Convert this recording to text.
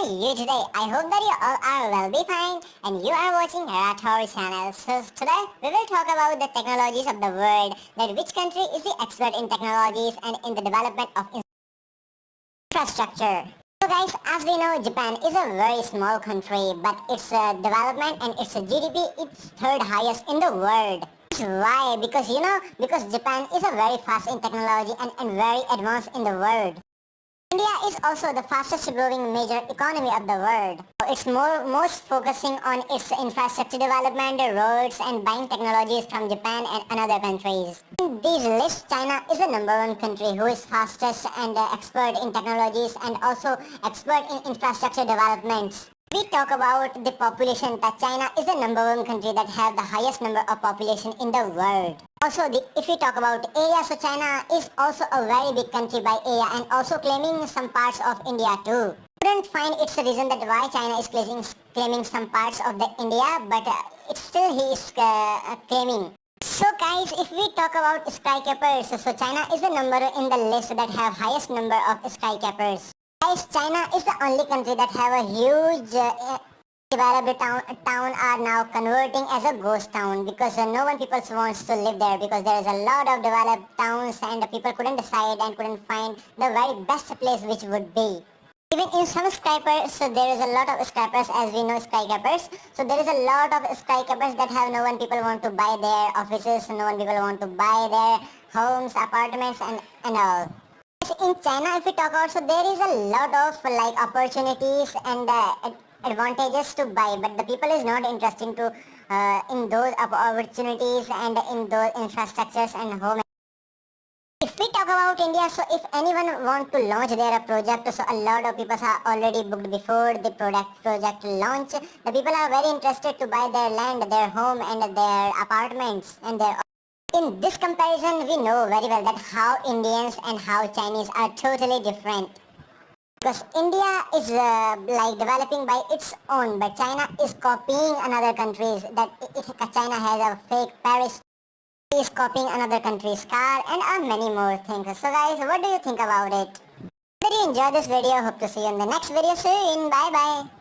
you today? I hope that you all are well be fine and you are watching Rathore channel. So today we will talk about the technologies of the world, that which country is the expert in technologies and in the development of infrastructure. So guys, as we know, Japan is a very small country, but its development and its GDP is third highest in the world. Why? Because Japan is a very fast in technology and very advanced in the world. India is also the fastest growing major economy of the world. It's most focusing on its infrastructure development, roads and buying technologies from Japan and other countries. In these lists, China is the number one country who is fastest and expert in technologies and also expert in infrastructure developments. We talk about the population, that China is the number one country that have the highest number of population in the world. Also, if we talk about area, so China is also a very big country by area and also claiming some parts of India too. Couldn't find its reason that why China is claiming some parts of the India, but it's still he is claiming. So guys, if we talk about skyscrapers, so China is the number in the list that have highest number of skyscrapers. Guys, China is the only country that have a huge developed town are now converting as a ghost town because no one people wants to live there because there is a lot of developed towns and the people couldn't decide and couldn't find the very best place which would be. Even in some skyscrapers, so there is a lot of skyscrapers, as we know skyscrapers. So there is a lot of skyscrapers that have no one people want to buy their offices, no one people want to buy their homes, apartments and all. In China, if we talk about, so there is a lot of like opportunities and advantages to buy, but the people is not interested to in those opportunities and in those infrastructures and home. If we talk about India, so if anyone want to launch their project, so a lot of people are already booked before the project launch. The people are very interested to buy their land, their home and their apartments and their. In this comparison, we know very well that how Indians and how Chinese are totally different. Because India is like developing by its own, but China is copying another countries. China has a fake Paris, is copying another country's car and many more things. So guys, what do you think about it? If you enjoyed this video, hope to see you in the next video soon. Bye bye.